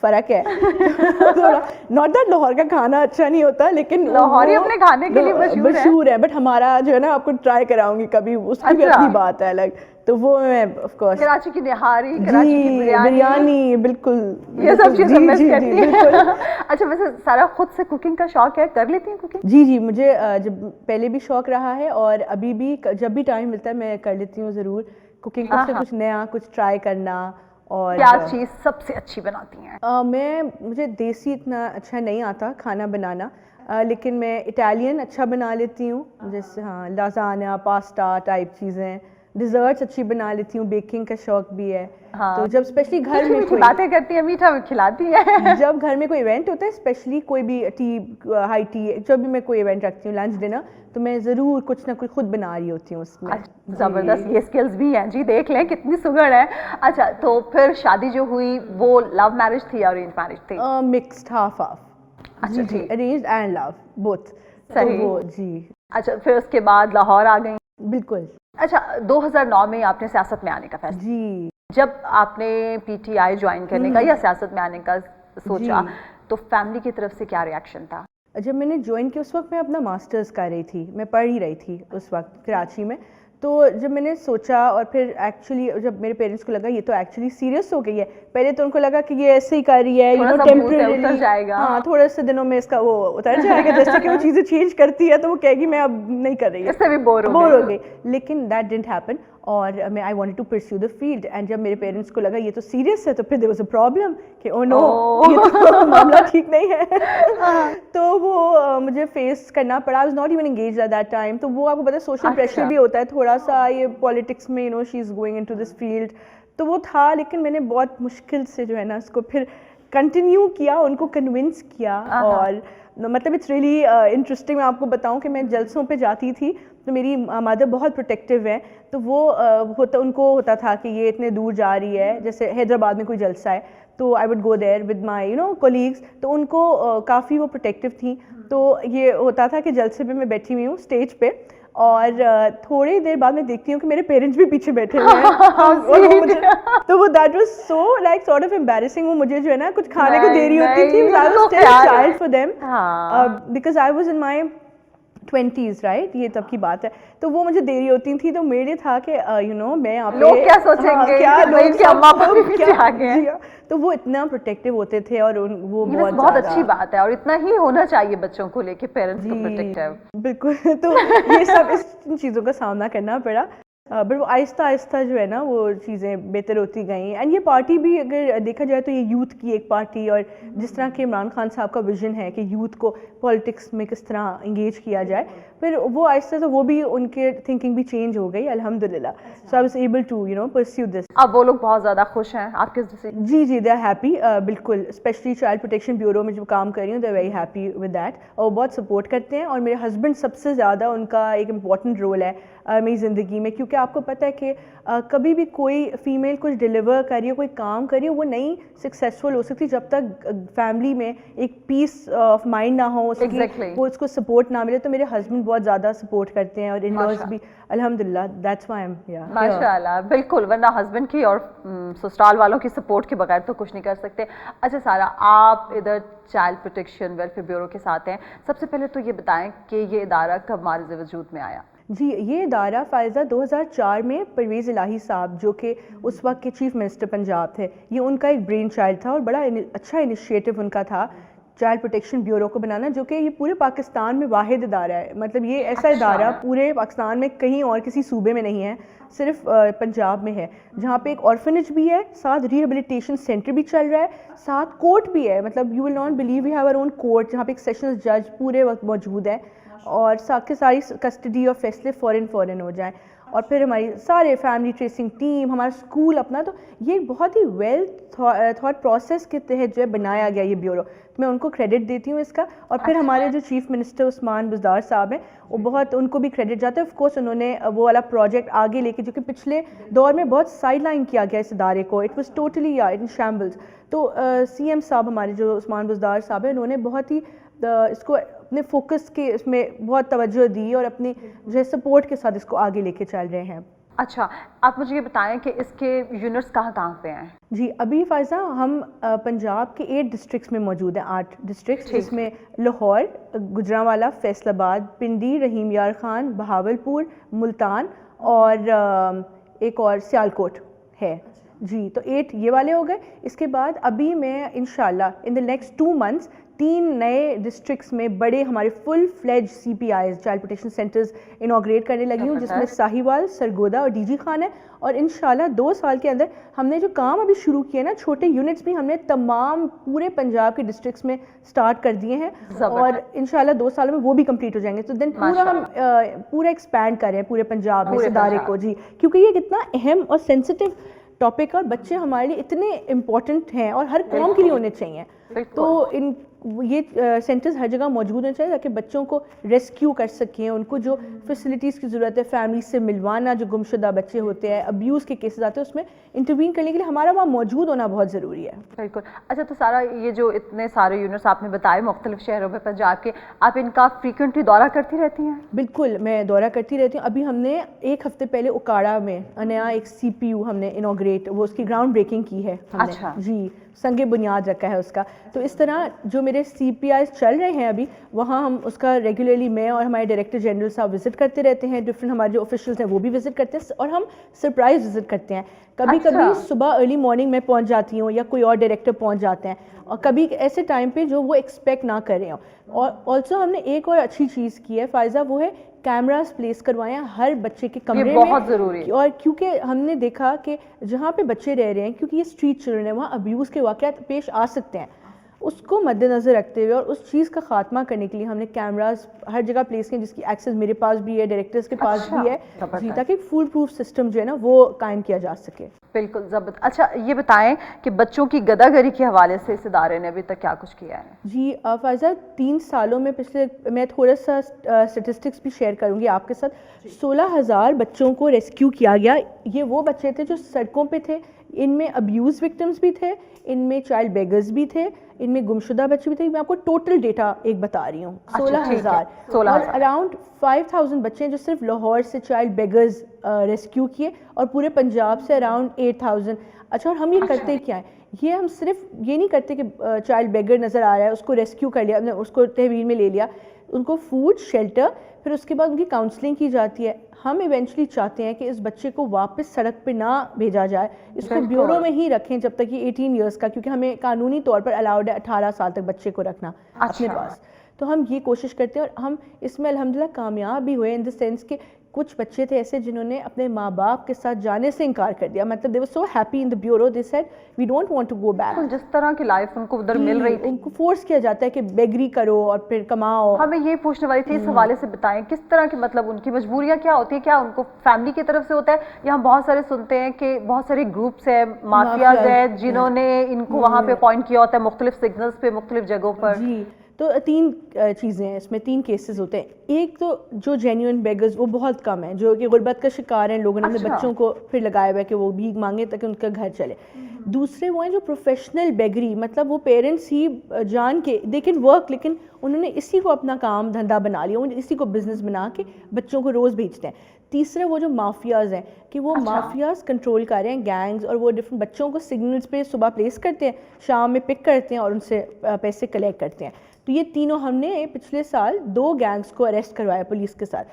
فرق ہے. تھوڑا ناٹ دیٹ لاہور کا کھانا اچھا نہیں ہوتا, لیکن لاہوری اپنے کھانے کے لیے مشہور ہے, بٹ ہمارا جو ہے نا آپ کو ٹرائی کراؤں گی کبھی, اس کی بھی اپنی بات ہے الگ. تو وہ میں آف کورس کراچی کی نہاری, کراچی کی بریانی, بالکل یہ سب چیزیں مس کرتی ہیں. اچھا ویسے سارا خود سے کوکنگ کا شوق ہے, کر لیتی ہیں کوکنگ؟ جی مجھے جب پہلے بھی شوق رہا ہے اور ابھی بھی جب بھی ٹائم ملتا ہے میں کر لیتی ہوں ضرور کوکنگ, کچھ نیا کچھ ٹرائی کرنا. اور کیا چیز سب سے اچھی بناتی ہیں؟ مجھے دیسی اتنا اچھا نہیں آتا کھانا بنانا, لیکن میں اٹالین اچھا بنا لیتی ہوں, جیسے لازانیا, پاستا ٹائپ چیزیں. ڈیزرٹس اچھی بنا لیتی ہوں, بیکنگ کا شوق بھی ہے. تو جب اسپیشلی گھر میں کوئی باتیں کرتی ہیں, میٹھا کھلاتی ہیں. جب گھر میں کوئی ایونٹ ہوتا ہے, اسپیشلی کوئی بھی ٹی, ہائی ٹی, جب بھی میں کوئی ایونٹ رکھتی ہوں, لنچ ڈنر, تو میں ضرور کچھ نہ کچھ خود بنا رہی ہوتی ہوں اس میں. زبردست, یہ اسکلز بھی ہیں جی, دیکھ لیں کتنی سگڑ ہے. اچھا تو پھر شادی جو ہوئی وہ لو میرج تھی یا ارینج میرج تھی؟ Mixed, half half. اچھا ٹھیک, ارینجڈ اینڈ لو بوتھ. صحیح. جی اچھا پھر اس کے بعد لاہور آ گئی؟ بالکل. اچھا 2009 میں آپ نے سیاست میں آنے کا فیصلہ, جی جب آپ نے پی ٹی آئی جوائن کرنے کا یا سیاست میں آنے کا سوچا تو فیملی کی طرف سے کیا ریاکشن تھا؟ جب میں نے جوائن کیا اس وقت میں اپنا ماسٹرز کر رہی تھی, میں پڑھ ہی رہی تھی اس وقت کراچی میں. تو جب میں نے سوچا اور پھر ایکچولی جب میرے پیرنٹس کو لگا یہ تو ایکچولی سیریس ہو گئی ہے, پہلے تو ان کو لگا کہ یہ ایسے ہی کر رہی ہے, ٹیمپریری, ہاں تھوڑے سے دنوں میں اس کا وہ اتر جائے گا, جیسے کہ وہ چیزیں چینج کرتی ہے تو وہ کہے گی میں اب نہیں کر رہی, اس سے بھی بور ہو گئی. لیکن دیٹ ڈنٹ ہیپن, اور میں I wanted to pursue the field. And جب میرے پیرنٹس کو لگا یہ تو سیریس ہے تو پھر دیر واز اے پرابلم کہ او نو یہ تو معاملہ ٹھیک نہیں ہے. تو وہ مجھے فیس کرنا پڑا. I was not even engaged at that time. تو وہ آپ کو پتا ہے سوشل پریشر بھی ہوتا ہے تھوڑا سا, یہ پالیٹکس میں she is going into this field, تو وہ تھا. لیکن میں نے بہت مشکل سے جو ہے نا اس کو پھر کنٹینیو کیا, ان کو کنونس کیا. اور مطلب اٹس ریئلی انٹرسٹنگ. میں آپ کو بتاؤں کہ میں جلسوں پہ جاتی تھی تو میری مدر بہت پروٹیکٹیو ہے, تو وہ ان کو ہوتا تھا کہ یہ اتنے دور جا رہی ہے, جیسے حیدرآباد میں کوئی جلسہ ہے تو I would go there with my colleagues, تو ان کو کافی وہ پروٹیکٹیو تھیں. تو یہ ہوتا تھا کہ جلسے پہ میں بیٹھی ہوئی ہوں اسٹیج پہ, اور تھوڑی دیر بعد میں دیکھتی ہوں کہ میرے پیرنٹس بھی پیچھے بیٹھے ہوئے ہیں. تو وہ that was so like sort of embarrassing. وہ مجھے جو ہے نا کچھ کھانے کو دے رہی ہوتی تھی, I was still a child for them, because I was in my 20s, right, یہ تب کی بات ہے. تو وہ مجھے دے رہی ہوتی تھی, تو میرے لیے تھا کہ میں یہاں پہ لوگ کیا سوچیں گے, کیا لوگ اماں باپ بھی پیچھے آ گئے. تو وہ اتنا پروٹیکٹیو ہوتے تھے, اور وہ بہت اچھی بات ہے, اور اتنا ہی ہونا چاہیے بچوں کو لے کے پیرنٹس کو پروٹیکٹیو. بالکل. تو یہ سب ان چیزوں کا سامنا کرنا پڑا, بٹ وہ آہستہ آہستہ جو ہے نا وہ چیزیں بہتر ہوتی گئیں. اینڈ یہ پارٹی بھی اگر دیکھا جائے تو یہ یوتھ کی ایک پارٹی, اور جس طرح کہ عمران خان صاحب کا ویژن ہے کہ یوتھ کو پالیٹکس میں کس طرح انگیج کیا جائے, پھر وہ آہستہ سے وہ بھی ان کے تھنکنگ بھی چینج ہو گئی الحمد للہ. So I was able to perceive this. اب وہ لوگ بہت زیادہ خوش ہیں آپ کے سے؟ جی دے آر ہیپی, بالکل. اسپیشلی چائلڈ پروٹیکشن بیورو میں جو کام کر رہی ہوں, they are very happy with that, اور وہ بہت سپورٹ کرتے ہیں. اور میرے ہسبینڈ سب سے زیادہ ان کا ایک امپورٹنٹ رول ہے میری زندگی میں, کیونکہ آپ کو پتہ ہے کہ کبھی بھی کوئی فیمیل کچھ ڈیلیور کر رہی ہو, کوئی کام کر رہی ہو, وہ نہیں سکسیزفل ہو سکتی جب تک فیملی میں ایک پیس آف مائنڈ نہ ہو, وہ اس کو سپورٹ نہ ملے. تو میرے ہسبینڈ بہت زیادہ سپورٹ کرتے ہیں, اور ان لاز بھی الحمد للہ. دیٹس وائی آئی ایم ماشاء اللہ. بالکل, ورنہ ہسبینڈ کی اور سسرال والوں کی سپورٹ کے بغیر تو کچھ نہیں کر سکتے. اچھا سارا, آپ ادھر چائلڈ پروٹیکشن ویلفیئر بیورو کے ساتھ ہیں, سب سے پہلے تو یہ بتائیں کہ یہ ادارہ کب مارز وجود میں آیا؟ جی یہ ادارہ فائزہ 2004 میں پرویز الہی صاحب جو کہ اس وقت کے چیف منسٹر پنجاب تھے, یہ ان کا ایک برین چائلڈ تھا, اور بڑا اچھا انیشیٹو ان کا تھا چائلڈ پروٹیکشن بیورو کو بنانا, جو کہ یہ پورے پاکستان میں واحد ادارہ ہے. مطلب یہ ایسا ادارہ پورے پاکستان میں کہیں اور کسی صوبے میں نہیں ہے, صرف پنجاب میں ہے, جہاں پہ ایک آرفنیج بھی ہے, ساتھ ریہیبلیٹیشن سینٹر بھی چل رہا ہے, ساتھ کورٹ بھی ہے. مطلب you will not believe we have our own court, جہاں پہ ایک سیشنز جج پورے وقت موجود ہے, اور ساتھ کے ساری کسٹڈی اور فیصلے فوراً ہو جائیں. اور پھر ہماری سارے فیملی ٹریسنگ ٹیم, ہمارا اسکول اپنا. تو یہ بہت ہی ویل تھاٹ پروسیس کے تحت جو ہے بنایا گیا یہ بیورو. میں ان کو کریڈٹ دیتی ہوں اس کا. اور پھر ہمارے جو چیف منسٹر عثمان بزدار صاحب ہیں, وہ بہت ان کو بھی کریڈٹ جاتا ہے. آف کورس انہوں نے وہ والا پروجیکٹ آگے لے کے, جو کہ پچھلے دور میں بہت سائڈ لائن کیا گیا اس ادارے کو, اٹ واز ٹوٹلی ان شیمبلز. تو سی ایم صاحب ہمارے جو عثمان بزدار صاحب ہیں, انہوں نے بہت ہی اس کو اپنے فوکس کے اس میں بہت توجہ دی, اور اپنی جو ہے سپورٹ کے ساتھ اس کو آگے لے کے چل رہے ہیں. اچھا آپ مجھے یہ بتائیں کہ اس کے یونٹس کہاں پہ ہیں؟ جی ابھی فائزہ ہم پنجاب کے 8 ڈسٹرکٹس میں موجود ہیں، 8 ڈسٹرکٹس، جس میں لاہور، گجرانوالہ، فیصل آباد، پنڈی، رحیم یار خان، بہاولپور، ملتان اور ایک اور سیالکوٹ ہے جی. تو 8 یہ والے ہو گئے. اس کے بعد ابھی میں انشاءاللہ ان دا نیکسٹ 2 months 3 نئے ڈسٹرکٹس میں بڑے ہمارے فل فلیج CPIs child protection centres inaugurate کرنے لگی ہوں، جس میں ساہیوال، سرگودا اور DG خان ہے. اور انشاءاللہ 2 سال کے اندر ہم نے جو کام ابھی شروع کیے نا، چھوٹے یونٹس بھی ہم نے تمام پورے پنجاب کے ڈسٹرکٹس میں سٹارٹ کر دیے ہیں، اور انشاءاللہ 2 سالوں میں وہ بھی کمپلیٹ ہو جائیں گے. تو دین پورا ہم پورا ایکسپینڈ کر رہے ہیں پورے پنجاب میں اس ادارے کو جی، کیونکہ یہ کتنا اہم اور سینسٹیو ٹاپک، اور بچے ہمارے لیے اتنے امپورٹنٹ ہیں اور ہر قوم کے لیے ہونے چاہیے. تو ان یہ سینٹرز ہر جگہ موجود ہونے چاہیے تاکہ بچوں کو ریسکیو کر سکیں، ان کو جو فیسلٹیز کی ضرورت ہے، فیملی سے ملوانا، جو گمشدہ بچے ہوتے ہیں، ابیوز کے کیسز آتے ہیں، اس میں انٹروین کرنے کے لیے ہمارا وہاں موجود ہونا بہت ضروری ہے. بالکل. اچھا تو سارا یہ جو اتنے سارے یونٹس آپ نے بتائے مختلف شہروں میں پنجاب کے، آپ ان کا فریکوینٹلی دورہ کرتی رہتی ہیں؟ بالکل میں دورہ کرتی رہتی ہوں. ابھی ہم نے 1 ہفتے پہلے اکاڑا میں نیا ایک CPU ہم نے انوگریٹ، وہ اس کی گراؤنڈ بریکنگ کی ہے ہم نے جی، سنگ بنیاد رکھا ہے اس کا. تو اس طرح جو میرے CPIs چل رہے ہیں ابھی، وہاں ہم اس کا ریگولرلی میں اور ہمارے ڈائریکٹر جنرل صاحب وزٹ کرتے رہتے ہیں، ڈفرینٹ ہمارے جو آفیشلز ہیں وہ بھی وزٹ کرتے ہیں، اور ہم سرپرائز وزٹ کرتے ہیں. کبھی کبھی صبح ارلی مارننگ میں پہنچ جاتی ہوں یا کوئی اور ڈائریکٹر پہنچ جاتے ہیں، اور کبھی ایسے ٹائم پہ جو وہ ایکسپیکٹ نہ کر رہے ہوں. اور آلسو ہم نے ایک اور اچھی چیز کی ہے فائزہ، وہ ہے کیمراز پلیس کروائے ہیں ہر بچے کے کمرے میں. بہت ضروری ہے. اور کیونکہ ہم نے دیکھا کہ جہاں پہ بچے رہ رہے ہیں، کیونکہ یہ اسٹریٹ چلڈرن ہیں، وہاں ابیوز کے واقعات پیش آ سکتے ہیں، اس کو مد نظر رکھتے ہوئے اور اس چیز کا خاتمہ کرنے کے لیے ہم نے کیمراز ہر جگہ پلیس کیے، جس کی ایکسیس میرے پاس بھی ہے، ڈائریکٹرز کے پاس بھی ہے جی، تاکہ فول پروف سسٹم جو ہے نا وہ قائم کیا جا سکے. بالکل ضبط. اچھا یہ بتائیں کہ بچوں کی گدہ گری کے حوالے سے اس ادارے نے ابھی تک کیا کچھ کیا ہے؟ جی فائزہ 3 سالوں میں میں تھوڑا سا اسٹیٹسٹکس بھی شیئر کروں گی آپ کے ساتھ. 16,000 بچوں کو ریسکیو کیا گیا. یہ وہ بچے تھے جو سڑکوں پہ تھے، ان میں ابیوز وکٹمز بھی تھے، ان میں چائلڈ بیگرز بھی تھے، ان میں گمشدہ بچے بھی تھے. میں آپ کو ٹوٹل ڈیٹا ایک بتا رہی ہوں. 16,000 اور اراؤنڈ 5,000 بچے جو صرف لاہور سے چائلڈ بیگرز ریسکیو کیے، اور پورے پنجاب سے اراؤنڈ 8,000. اچھا اور ہم یہ کرتے کیا ہیں؟ یہ ہم صرف یہ نہیں کرتے کہ چائلڈ بیگر نظر آ رہا ہے اس کو ریسکیو کر لیا، اس کو تحویل میں لے لیا، ان کو فوڈ، شیلٹر، پھر اس کے بعد ان کی کاؤنسلنگ کی جاتی ہے. ہم ایونچولی چاہتے ہیں کہ اس بچے کو واپس سڑک پہ نہ بھیجا جائے، اس کو بیورو میں ہی رکھیں جب تک یہ 18 ایئرس کا، کیونکہ ہمیں قانونی طور پر الاؤڈ ہے 18 سال تک بچے کو رکھنا اپنے پاس. تو ہم یہ کوشش کرتے ہیں، اور ہم اس میں الحمدللہ کامیاب بھی ہوئے ان دا سینس کہ کچھ بچے تھے ایسے جنہوں نے اپنے ماں باپ کے ساتھ جانے سے انکار کر دیا. مطلب they were so happy in the bureau, they said we don't want to go back. جس طرح کی لائف ان کو ادھر مل رہی تھی، ان کو فورس کیا جاتا ہے کہ بیگری کرو اور پھر کماؤ. ہمیں یہ پوچھنے والی تھی اس حوالے سے بتائیں کس طرح کی مطلب ان کی مجبوریاں کیا ہوتی ہیں؟ کیا ان کو فیملی کی طرف سے ہوتا ہے، یا ہم بہت سارے سنتے ہیں کہ بہت سارے گروپس ہیں، مافیاز ہیں جنہوں نے ان کو وہاں پہ اپوائنٹ کیا ہوتا ہے مختلف سگنلز پہ، مختلف جگہوں پر؟ جی تو 3 چیزیں ہیں اس میں، 3 کیسز ہوتے ہیں. ایک تو جو جینیون بیگرز وہ بہت کم ہیں، جو کہ غربت کا شکار ہیں، لوگوں نے اپنے بچوں کو پھر لگایا ہوا ہے کہ وہ بھیک مانگے تاکہ ان کا گھر چلے. دوسرے وہ ہیں جو پروفیشنل بیگری، مطلب وہ پیرنٹس ہی جان کے دے کین ورک، لیکن انہوں نے اسی کو اپنا کام دھندا بنا لیا، اسی کو بزنس بنا کے بچوں کو روز بھیجتے ہیں. تیسرے وہ جو مافیاز ہیں کہ وہ مافیاز کنٹرول کر رہے ہیں گینگز، اور وہ ڈفرنٹ بچوں کو سگنلز پہ صبح پلیس کرتے ہیں، شام میں پک کرتے ہیں اور ان سے پیسے کلیکٹ کرتے ہیں. تو یہ تینوں ہم نے پچھلے سال 2 گینگز کو اریسٹ کروایا پولیس کے ساتھ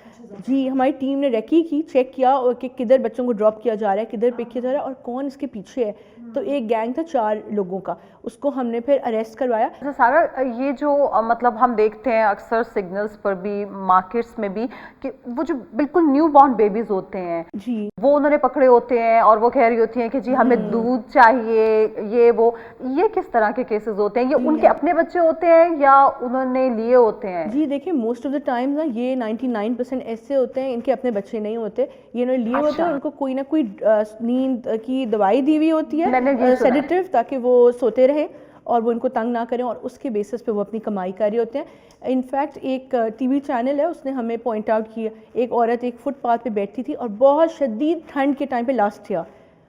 جی. ہماری ٹیم نے ریکی کی، چیک کیا کہ کدھر بچوں کو ڈراپ کیا جا رہا ہے، کدھر پک کیا جا رہا ہے اور کون اس کے پیچھے ہے. تو ایک گینگ تھا 4 لوگوں کا، اس کو ہم نے پھر اریسٹ کروایا. سارا یہ جو مطلب ہم دیکھتے ہیں اکثر سگنلز پر بھی، مارکیٹس میں بھی، کہ وہ جو بالکل نیو بورن بیبیز ہوتے ہیں جی، وہ انہوں نے پکڑے ہوتے ہیں اور وہ کہہ رہی ہوتی ہیں کہ جی ہمیں دودھ چاہیے، یہ کس طرح کے کیسز ہوتے ہیں؟ یہ ان کے اپنے بچے ہوتے ہیں یا انہوں نے لیے ہوتے ہیں؟ جی دیکھیں موسٹ آف دا ٹائم نا یہ 99% ایسے ہوتے ہیں ان کے اپنے بچے نہیں ہوتے، یہ انہوں نے لیے ہوتے ہیں. ان کو کوئی نہ کوئی نیند کی دوائی دی ہوئی ہوتی ہے، سیڈیٹیو، تاکہ وہ سوتے رہیں اور وہ ان کو تنگ نہ کریں، اور اس کے بیسس پہ وہ اپنی کمائی کر رہے ہوتے ہیں. انفیکٹ ایک TV چینل ہے، اس نے ہمیں پوائنٹ آؤٹ کیا، ایک عورت ایک فٹ پاتھ پہ بیٹھی تھی اور بہت شدید ٹھنڈ کے ٹائم پہ لاسٹ ایئر،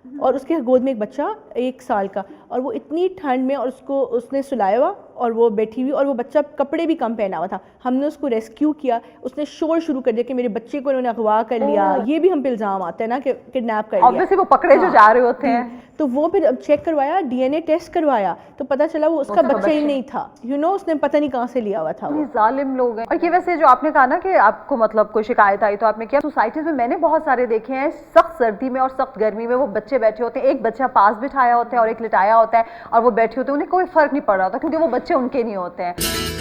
اور اس کے گود میں ایک بچہ 1 سال کا، اور وہ اتنی ٹھنڈ میں، اور اس نے سلایا ہوا اور وہ بیٹھی ہوئی اور وہ بچہ کپڑے بھی کم پہنا ہوا تھا. ہم نے اس کو ریسکیو کیا, اس نے شور شروع کر دیا کہ میرے بچے کو انہوں نے اغوا کر لیا. یہ بھی ہم پہ الزام آتا ہے نا کہ کڈنیپ کر لیا. obviously وہ پکڑے جو جا رہے ہوتے ہیں. تو وہ پھر اب چیک کروایا, ڈی این اے ٹیسٹ کروایا تو پتہ چلا وہ اس کا بچہ ہی نہیں تھا. اس نے پتہ نہیں کہاں سے لیا ہوا تھا. وہ ظالم لوگ ہیں. اور یہ ویسے جو آپ نے کہا نا کہ آپ کو مطلب کوئی شکایت آئی تو آپ نے کیا, سوسائٹیز میں میں نے بہت سارے دیکھے ہیں سخت سردی میں اور سخت گرمی میں وہ بچے بیٹھے ہوتے ہیں, ایک بچہ پاس بٹھایا ہوتا ہے اور ایک لٹایا ہوتا ہے اور وہ بیٹھے ہوتے ہیں, انہیں کوئی فرق نہیں پڑ رہا ہوتا کیونکہ وہ بچے ان کے نہیں ہوتے ہیں.